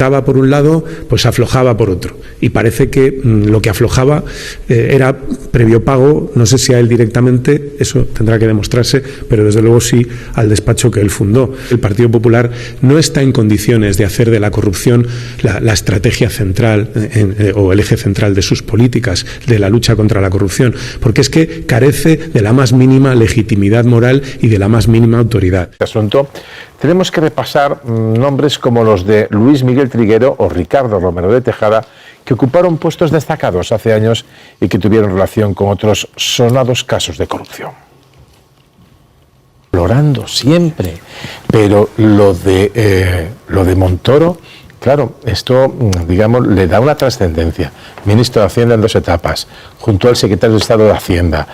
apretaba por un lado, pues aflojaba por otro. Y parece que lo que aflojaba era previo pago, no sé si a él directamente, eso tendrá que demostrarse, pero desde luego sí al despacho que él fundó. El Partido Popular no está en condiciones de hacer de la corrupción la estrategia central o el eje central de sus políticas, de la lucha contra la corrupción, porque es que carece de la más mínima legitimidad moral y de la más mínima autoridad. Asunto. Tenemos que repasar nombres como los de Luis Miguel Triguero o Ricardo Romero de Tejada, que ocuparon puestos destacados hace años y que tuvieron relación con otros sonados casos de corrupción. Explorando siempre, pero lo de Montoro, claro, esto, digamos, le da una trascendencia. Ministro de Hacienda en 2 etapas, junto al secretario de Estado de Hacienda,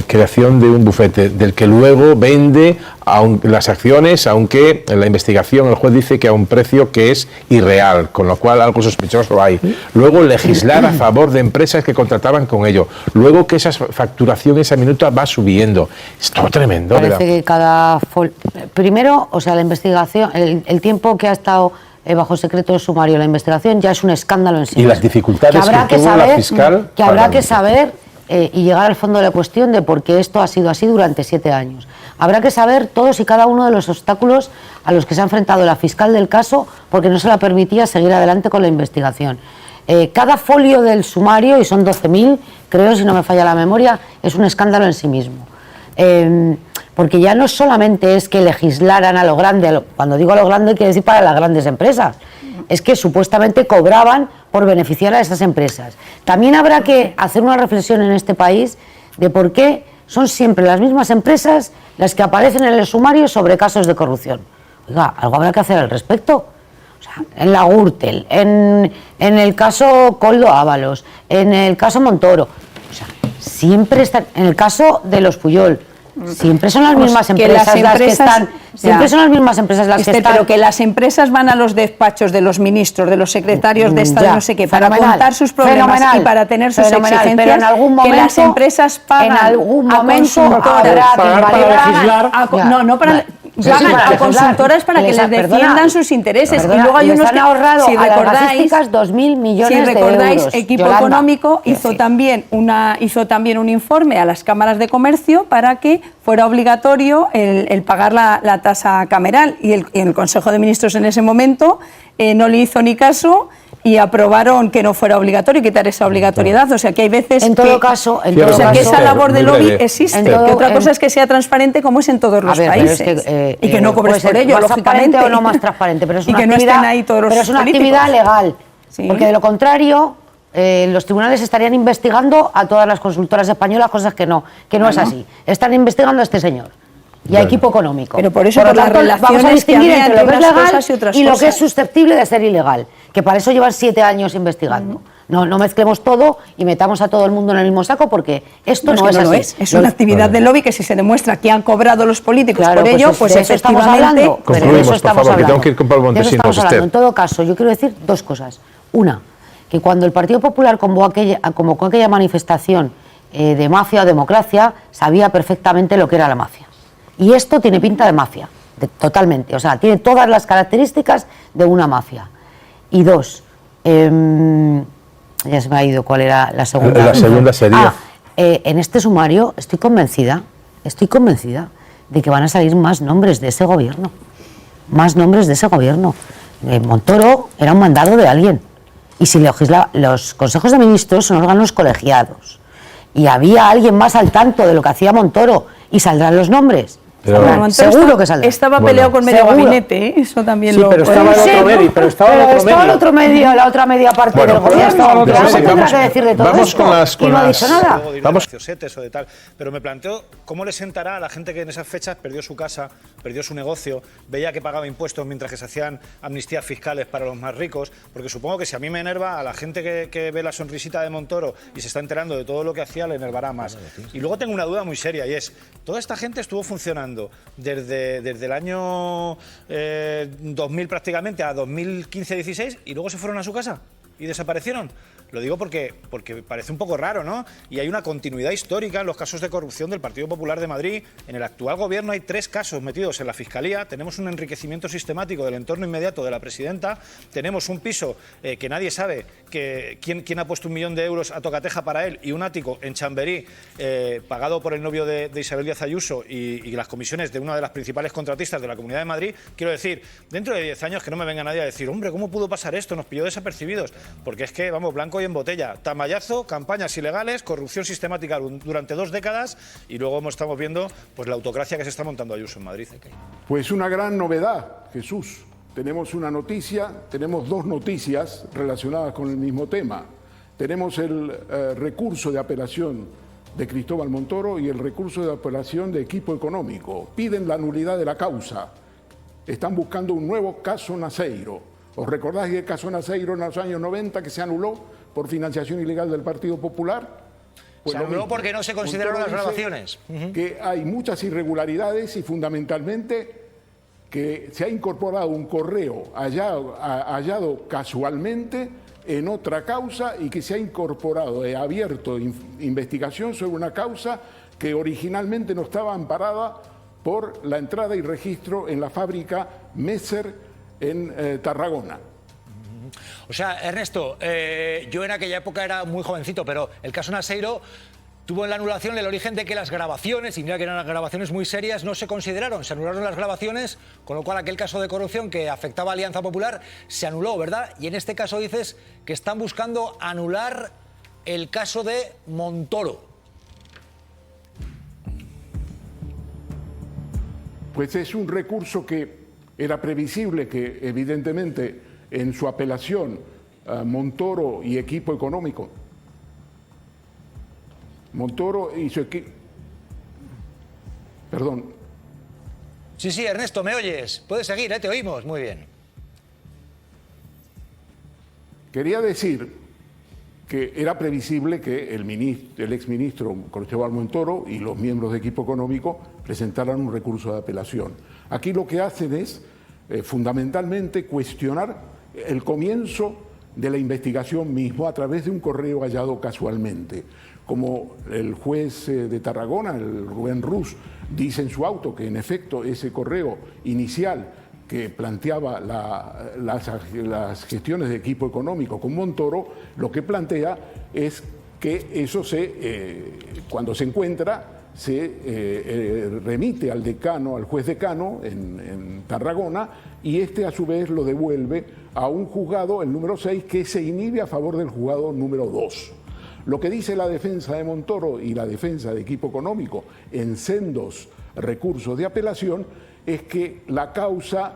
creación de un bufete del que luego vende las acciones, aunque en la investigación el juez dice que a un precio que es irreal, con lo cual algo sospechoso hay. Luego legislar a favor de empresas que contrataban con ello. Luego que esa facturación, esa minuta va subiendo. Es todo tremendo. Parece que primero, o sea, la investigación, el tiempo que ha estado bajo secreto de sumario la investigación ya es un escándalo en sí. Y las dificultades que tuvo la fiscal. Que habrá que saber y llegar al fondo de la cuestión de por qué esto ha sido así durante 7 años. Habrá que saber todos y cada uno de los obstáculos a los que se ha enfrentado la fiscal del caso porque no se la permitía seguir adelante con la investigación. Cada folio del sumario, y son 12.000, creo, si no me falla la memoria, es un escándalo en sí mismo. Porque ya no solamente es que legislaran a lo grande, cuando digo a lo grande quiere decir para las grandes empresas, es que supuestamente cobraban por beneficiar a esas empresas. También habrá que hacer una reflexión en este país de por qué son siempre las mismas empresas las que aparecen en el sumario sobre casos de corrupción. Oiga, algo habrá que hacer al respecto. O sea, en la Gürtel, en el caso Koldo Ábalos, en el caso Montoro, o sea, siempre están, en el caso de los Pujol, siempre son las mismas empresas las que están. Siempre son las mismas empresas las que están. Pero que las empresas van a los despachos de los ministros, de los secretarios de Estado, no sé qué, para contar sus problemas y para tener sus exigencias. Pero en algún momento, que las empresas pagan en algún a momento consultoras para legislar. No para a consultoras para que les defiendan sus intereses. Y luego hay unos que, si recordáis, 2.000 millones de euros. Equipo Yolanda. Económico hizo también un informe a las cámaras de comercio para que fuera obligatorio el pagar la tasa cameral. Y el Consejo de Ministros en ese momento no le hizo ni caso y aprobaron que no fuera obligatorio, quitar esa obligatoriedad. O sea, que hay veces en todo caso, que esa labor de lobby existe. Que otra cosa es que sea transparente como es en todos los países. Y que no cobres por ello, lógicamente. O no más transparente, pero es una y que no estén ahí todos los políticos. Pero es una actividad legal. Sí. Porque de lo contrario, los tribunales estarían investigando a todas las consultoras españolas, cosas que no es así. Están investigando a este señor. Y a Equipo Económico. Pero por eso, por las relaciones vamos a distinguir entre lo que es legal y otras y lo cosas. que es susceptible de ser ilegal. Que para eso llevan 7 años investigando. No mezclemos todo y metamos a todo el mundo en el mismo saco porque esto no es así. Es una actividad de lobby que si se demuestra que han cobrado los políticos por ello, pues de eso estamos hablando. Concluimos, por favor, que tengo que ir con Pablo Montesinos. En todo caso, yo quiero decir 2 cosas. Una, que cuando el Partido Popular convocó aquella manifestación de mafia o democracia, sabía perfectamente lo que era la mafia. Y esto tiene pinta de mafia, totalmente. O sea, tiene todas las características de una mafia. Y 2, ya se me ha ido cuál era la segunda. La segunda sería... en este sumario estoy convencida de que van a salir más nombres de ese gobierno. Más nombres de ese gobierno. Montoro era un mandado de alguien. Y si los consejos de ministros son órganos colegiados. Y había alguien más al tanto de lo que hacía Montoro. Y saldrán los nombres. Pero seguro que saldrá. Estaba peleado con medio gabinete, eso también lo... pero estaba el otro medio. Pero estaba el otro medio, la otra media parte del gobierno. Vamos que decir de todo con esto. las... Y no ha dicho nada. Vamos o de tal. Pero me planteo cómo le sentará a la gente que en esas fechas perdió su casa, perdió su negocio, veía que pagaba impuestos mientras que se hacían amnistías fiscales para los más ricos, porque supongo que si a mí me enerva, a la gente que ve la sonrisita de Montoro y se está enterando de todo lo que hacía, le enervará más. Y luego tengo una duda muy seria y es, toda esta gente estuvo funcionando desde el año 2000 prácticamente a 2015-16 y luego se fueron a su casa. y desaparecieron. Lo digo porque parece un poco raro, ¿no? Y hay una continuidad histórica en los casos de corrupción del Partido Popular de Madrid. En el actual gobierno hay 3 casos metidos en la Fiscalía. Tenemos un enriquecimiento sistemático del entorno inmediato de la presidenta. Tenemos un piso que nadie sabe quién ha puesto 1 millón de euros a tocateja para él, y un ático en Chamberí pagado por el novio de Isabel Díaz Ayuso y las comisiones de una de las principales contratistas de la Comunidad de Madrid. Quiero decir, dentro de 10 años que no me venga nadie a decir, hombre, ¿cómo pudo pasar esto? Nos pilló desapercibidos. Porque es que, vamos, blanco y en botella. Tamallazo, campañas ilegales, corrupción sistemática durante 2 décadas, y luego estamos viendo pues la autocracia que se está montando Ayuso en Madrid. Pues una gran novedad, Jesús. Tenemos una noticia, tenemos 2 noticias relacionadas con el mismo tema. Tenemos el recurso de apelación de Cristóbal Montoro y el recurso de apelación de Equipo Económico. Piden la nulidad de la causa. Están buscando un nuevo caso Naseiro. ¿Os recordáis del caso Naseiro en los años 90 que se anuló por financiación ilegal del Partido Popular? Pues se anuló porque no se consideraron las grabaciones. Que hay muchas irregularidades y fundamentalmente que se ha incorporado un correo hallado casualmente en otra causa y que se ha incorporado, abierto investigación sobre una causa que originalmente no estaba amparada por la entrada y registro en la fábrica Messer en Tarragona. O sea, Ernesto, yo en aquella época era muy jovencito, pero el caso Naseiro tuvo en la anulación el origen de que las grabaciones, y mira que eran las grabaciones muy serias, no se consideraron, se anularon las grabaciones, con lo cual aquel caso de corrupción que afectaba a Alianza Popular se anuló, ¿verdad? Y en este caso dices que están buscando anular el caso de Montoro. Pues es un recurso que era previsible que, evidentemente, en su apelación, Montoro y Equipo Económico, Montoro y su equipo... Perdón. Sí, Ernesto, ¿me oyes? Puedes seguir, te oímos, muy bien. Quería decir que era previsible que el exministro Cristóbal Montoro y los miembros de Equipo Económico presentaran un recurso de apelación. Aquí lo que hacen es fundamentalmente cuestionar el comienzo de la investigación mismo a través de un correo hallado casualmente. Como el juez de Tarragona, el Rubén Rus, dice en su auto que en efecto ese correo inicial que planteaba las gestiones de Equipo Económico con Montoro, lo que plantea es que eso cuando se encuentra, se remite al decano, al juez decano en Tarragona, y este a su vez lo devuelve a un juzgado, el número 6, que se inhibe a favor del juzgado número 2. Lo que dice la defensa de Montoro y la defensa de Equipo Económico en sendos recursos de apelación es que la causa,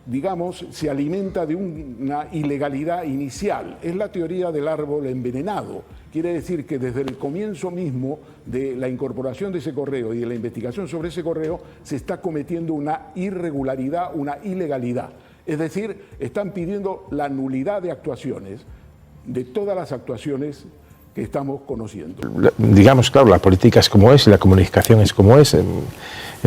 digamos, se alimenta de una ilegalidad inicial. Es la teoría del árbol envenenado. Quiere decir que desde el comienzo mismo de la incorporación de ese correo y de la investigación sobre ese correo se está cometiendo una irregularidad, una ilegalidad. Es decir, están pidiendo la nulidad de actuaciones, de todas las actuaciones que estamos conociendo. Digamos, claro, la política es como es, la comunicación es como es.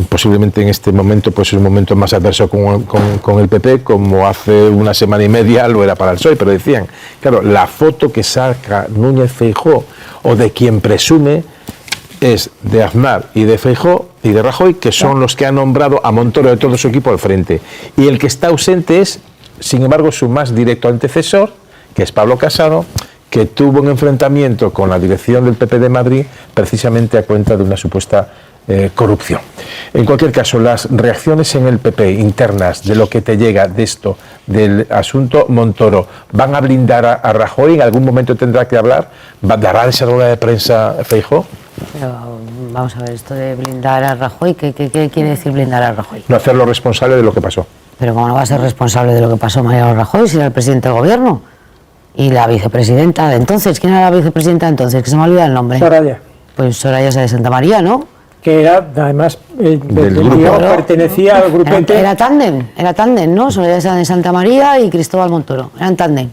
Posiblemente en este momento pues es un momento más adverso con el PP, como hace una semana y media lo era para el PSOE, pero decían, claro, la foto que saca Núñez Feijóo, o de quien presume, es de Aznar y de Feijóo y de Rajoy, que son los que han nombrado a Montoro de todo su equipo al frente. Y el que está ausente es, sin embargo, su más directo antecesor, que es Pablo Casado, que tuvo un enfrentamiento con la dirección del PP de Madrid precisamente a cuenta de una supuesta corrupción. En cualquier caso, las reacciones en el PP internas de lo que te llega de esto, del asunto Montoro, ¿van a blindar a Rajoy? ¿En algún momento tendrá que hablar? ¿Dará esa rueda de prensa Feijóo? Pero vamos a ver, esto de blindar a Rajoy, ¿qué quiere decir blindar a Rajoy? No hacerlo responsable de lo que pasó. Pero ¿cómo no va a ser responsable de lo que pasó Mariano Rajoy si era el presidente del gobierno? Y la vicepresidenta de entonces, ¿quién era la vicepresidenta de entonces? Que se me olvida el nombre. Soraya. Pues Soraya de Santa María, ¿no? Que era, además, pertenecía al grupo... Era tándem, ¿no? Soraya de Santa María y Cristóbal Montoro, eran tándem,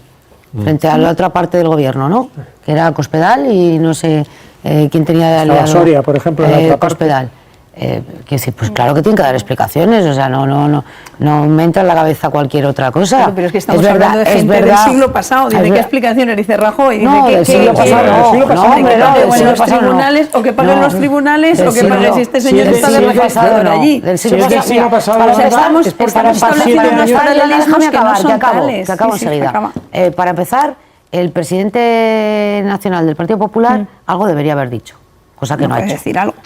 frente a la otra parte del gobierno, ¿no? Que era Cospedal y no sé quién tenía de aliado. Soria, por ejemplo, en la otra parte. Cospedal. pues claro que tiene que dar explicaciones, o sea, no me entra en la cabeza cualquier otra cosa. Claro, pero es que estamos hablando de gente del siglo pasado. Dime qué explicaciones dice Rajoy. No, del siglo pasado no, los tribunales, o que paguen los tribunales, o que pague si este señor está de registrado allí. Del siglo pasado. Estamos estableciendo unos paralelismos que no son tales. Que acabo enseguida. Para empezar, el presidente nacional del Partido Popular algo debería haber dicho. Cosa que no ha hecho.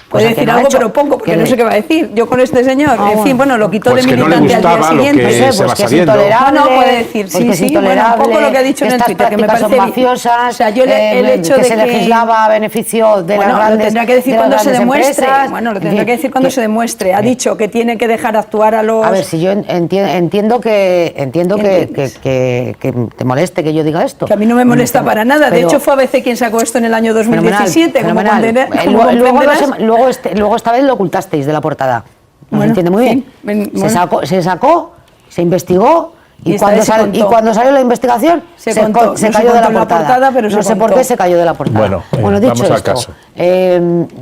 Puede decir algo, pero poco, porque no sé qué va a decir. Yo con este señor, en fin, bueno, lo quitó pues de militante al día siguiente. Pues que es intolerable. No, puede decir, sí, bueno, un poco lo que ha dicho en el Twitter, que me parece son mafiosas, o sea, yo el hecho que de se legislaba a beneficio de las grandes. Lo tendrá que decir cuando se demuestre. Bueno, lo tendrá que decir cuando se demuestre. Ha dicho que tiene que dejar actuar a los. A ver, si yo entiendo que te moleste que yo diga esto. Que a mí no me molesta para nada. De hecho, fue ABC quien sacó esto en el año 2017. Luego esta vez lo ocultasteis de la portada. ¿No se entiende muy bien? Se sacó, se investigó y cuando salió la investigación se cayó de la portada. Pero no sé por qué se cayó de la portada. Bueno, dicho esto,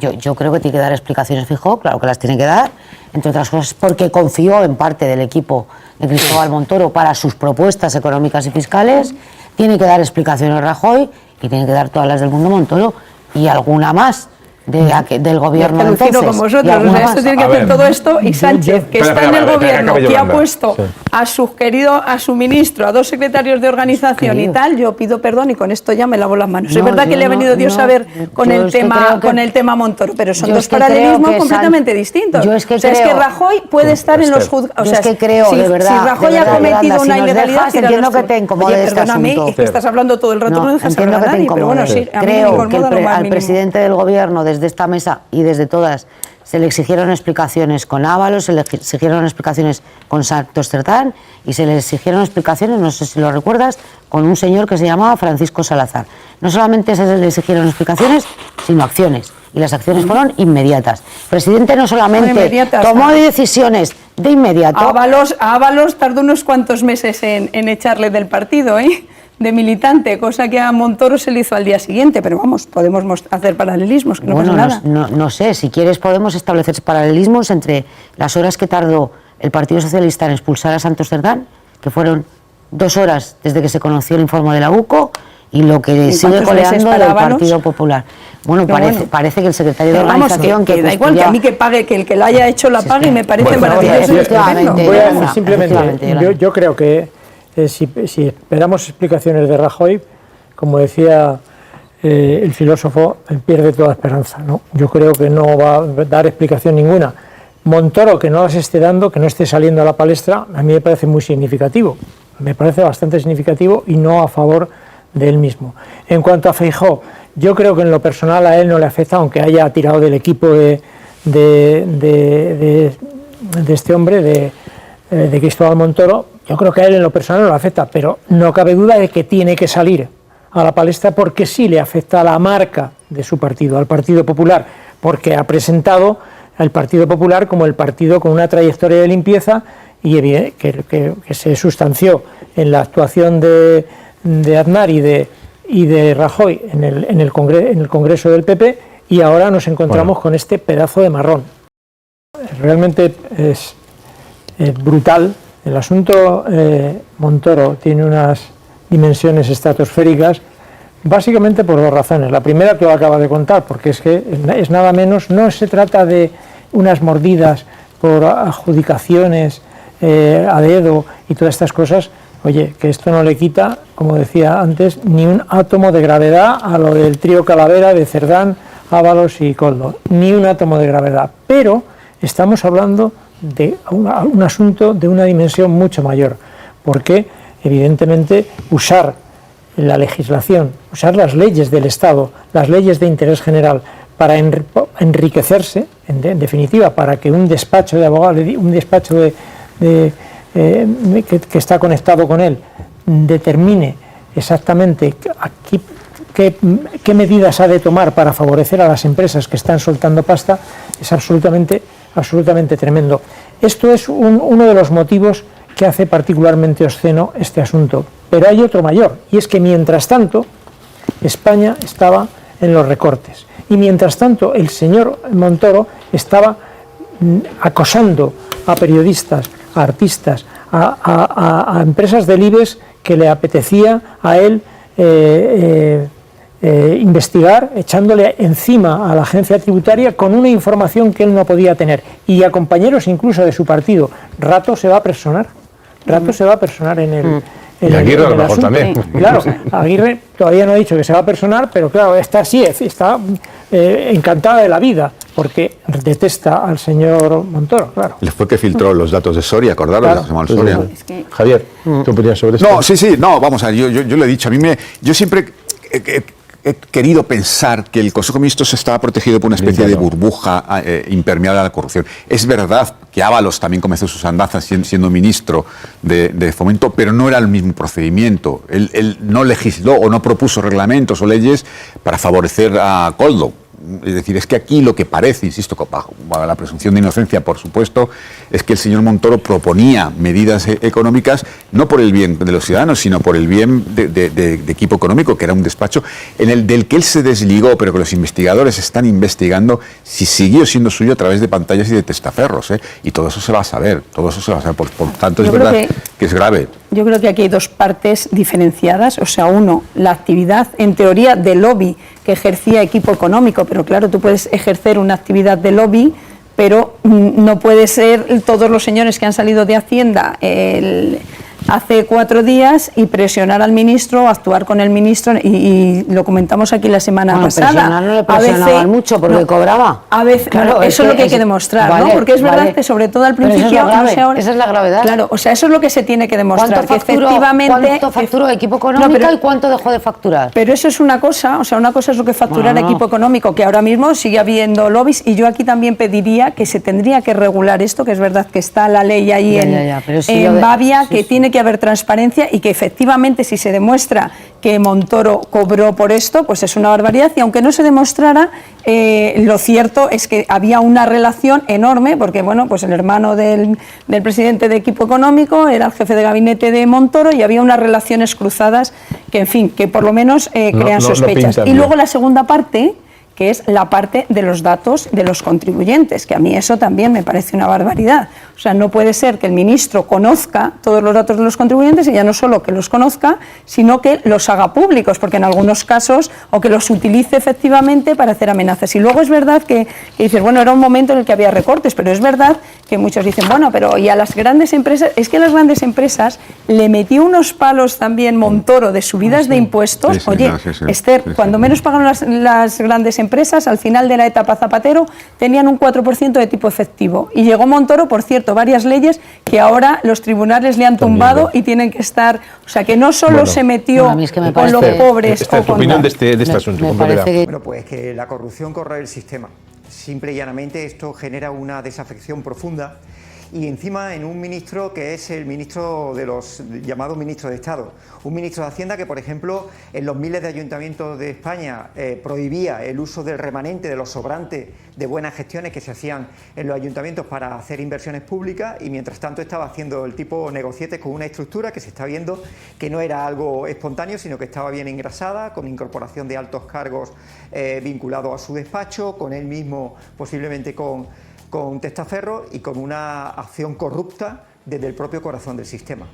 yo creo que tiene que dar explicaciones, Feijóo, claro que las tiene que dar, entre otras cosas porque confió en parte del equipo de Cristóbal Montoro para sus propuestas económicas y fiscales, tiene que dar explicaciones Rajoy y tiene que dar todas las del mundo Montoro y alguna más. Del gobierno entonces. Con vosotros, o sea, esto tiene que hacer todo esto y Sánchez, que está en el gobierno, que ha puesto a su ministro, a 2 secretarios de organización y tal, yo pido perdón y con esto ya me lavo las manos. Es verdad que le ha venido Dios a ver con el tema Montoro, pero son dos paralelismos completamente distintos. O sea, es que Rajoy puede estar en los juzgados. O sea, es que creo, de verdad, si Rajoy ha cometido una ilegalidad, entiendo que te incomode este asunto. Es que estás hablando todo el rato, no dejas hablar a nadie, pero bueno, sí, a mí me incomoda lo más mínimo. Al presidente del gobierno, desde esta mesa y desde todas, se le exigieron explicaciones con Ábalos, se le exigieron explicaciones con Santos Cerdán y se le exigieron explicaciones, no sé si lo recuerdas, con un señor que se llamaba Francisco Salazar. No solamente se le exigieron explicaciones, sino acciones. Y las acciones fueron inmediatas. El presidente no solamente tomó decisiones de inmediato. Ábalos tardó unos cuantos meses en echarle del partido, de militante, cosa que a Montoro se le hizo al día siguiente, pero vamos, podemos hacer paralelismos, que no pasa nada. No sé, si quieres podemos establecer paralelismos entre las horas que tardó el Partido Socialista en expulsar a Santos Cerdán, que fueron 2 horas desde que se conoció el informe de la UCO, y lo que sigue coleando del Partido Popular. Bueno, parece que el secretario de organización... que da igual, que a mí que pague, que el que la haya hecho la pague, y me parece maravilloso. Voy a decir simplemente, yo creo que si esperamos explicaciones de Rajoy, como decía el filósofo, pierde toda esperanza, ¿no? Yo creo que no va a dar explicación ninguna. Montoro, que no las esté dando, que no esté saliendo a la palestra, a mí me parece muy significativo. Me parece bastante significativo y no a favor de él mismo. En cuanto a Feijóo, yo creo que en lo personal a él no le afecta, aunque haya tirado del equipo de este hombre, de Cristóbal Montoro. Yo creo que a él en lo personal no le afecta, pero no cabe duda de que tiene que salir a la palestra porque sí le afecta a la marca de su partido, al Partido Popular, porque ha presentado al Partido Popular como el partido con una trayectoria de limpieza y que se sustanció en la actuación de Aznar y de Rajoy en el Congreso del PP, y ahora nos encontramos con este pedazo de marrón. Realmente es brutal. El asunto Montoro tiene unas dimensiones estratosféricas, básicamente por 2 razones. La primera tú lo acabas de contar, porque es que es nada menos, no se trata de unas mordidas por adjudicaciones a dedo y todas estas cosas. Oye, que esto no le quita, como decía antes, ni un átomo de gravedad a lo del trío Calavera de Cerdán, Ábalos y Koldo, ni un átomo de gravedad. Pero estamos hablando de un asunto de una dimensión mucho mayor, porque evidentemente usar la legislación, usar las leyes del Estado, las leyes de interés general para enriquecerse, en definitiva, para que un despacho de abogados, un despacho que está conectado con él, determine exactamente qué medidas ha de tomar para favorecer a las empresas que están soltando pasta, es absolutamente tremendo. Esto es uno de los motivos que hace particularmente obsceno este asunto. Pero hay otro mayor, y es que mientras tanto España estaba en los recortes, y mientras tanto el señor Montoro estaba acosando a periodistas, a artistas, a empresas del IBEX que le apetecía a él investigar, echándole encima a la agencia tributaria con una información que él no podía tener, y a compañeros incluso de su partido. Rato se va a personar, en el... Y Aguirre a lo mejor también. Claro, Aguirre todavía no ha dicho que se va a personar, pero claro, está encantada de la vida, porque detesta al señor Montoro, claro. Le fue que filtró los datos de Soria, acordaros de José Manuel Soria. Es que... Javier, ¿tu opinión sobre esto? No, sí, no, vamos a ver, yo lo he dicho, yo siempre he querido pensar que el Consejo de Ministros estaba protegido por una especie de burbuja impermeable a la corrupción. Es verdad que Ábalos también comenzó sus andanzas siendo ministro de Fomento, pero no era el mismo procedimiento. Él no legisló o no propuso reglamentos o leyes para favorecer a Koldo. Es decir, es que aquí lo que parece, insisto, bajo la presunción de inocencia, por supuesto, es que el señor Montoro proponía medidas económicas no por el bien de los ciudadanos, sino por el bien de Equipo Económico, que era un despacho del que él se desligó, pero que los investigadores están investigando si siguió siendo suyo a través de pantallas y de testaferros, y todo eso se va a saber, por tanto es verdad que es grave. Yo creo que aquí hay dos partes diferenciadas, o sea, uno, la actividad en teoría de lobby que ejercía Equipo Económico, pero claro, tú puedes ejercer una actividad de lobby, pero no puede ser todos los señores que han salido de Hacienda hace 4 días y presionar al ministro, actuar con el ministro, y lo comentamos aquí la semana pasada. Presionar no le presionaban mucho porque cobraba. A veces, claro, eso es lo que hay que demostrar, ¿no? Porque es verdad que sobre todo al principio... Esa es la gravedad. Claro, o sea, eso es lo que se tiene que demostrar. ¿Cuánto facturó Equipo Económico y cuánto dejó de facturar? Pero eso es una cosa, o sea, una cosa es lo que facturara Equipo Económico, que ahora mismo sigue habiendo lobbies, y yo aquí también pediría que se tendría que regular esto, que es verdad que está la ley ahí en Bavia, que tiene que haber transparencia, y que efectivamente si se demuestra que Montoro cobró por esto, pues es una barbaridad, y aunque no se demostrara, lo cierto es que había una relación enorme, porque bueno, pues el hermano del presidente de Equipo Económico era el jefe de gabinete de Montoro, y había unas relaciones cruzadas que, en fin, que por lo menos crean sospechas. Y luego la segunda parte, que es la parte de los datos de los contribuyentes, que a mí eso también me parece una barbaridad. O sea, no puede ser que el ministro conozca todos los datos de los contribuyentes, y ya no solo que los conozca, sino que los haga públicos, porque en algunos casos, o que los utilice efectivamente para hacer amenazas. Y luego es verdad que dices, bueno, era un momento en el que había recortes, pero es verdad que muchos dicen, bueno, pero y a las grandes empresas, es que a las grandes empresas le metió unos palos también Montoro de subidas de impuestos. Oye, Esther, cuando menos pagaron las grandes empresas, al final de la etapa Zapatero, tenían un 4% de tipo efectivo. Y llegó Montoro, por cierto, varias leyes que ahora los tribunales le han tumbado y tienen que estar... O sea, que no solo se metió con los pobres... Esta es tu opinión de este asunto. Bueno, pues que la corrupción corre el sistema. Simple y llanamente esto genera una desafección profunda, y encima en un ministro que es el ministro de los llamados ministros de Estado, un ministro de Hacienda que, por ejemplo, en los miles de ayuntamientos de España prohibía el uso del remanente, de los sobrantes de buenas gestiones que se hacían en los ayuntamientos para hacer inversiones públicas, y mientras tanto estaba haciendo el tipo negocietes con una estructura que se está viendo que no era algo espontáneo, sino que estaba bien engrasada, con incorporación de altos cargos vinculados a su despacho, con él mismo posiblemente con testaferros, y con una acción corrupta desde el propio corazón del sistema.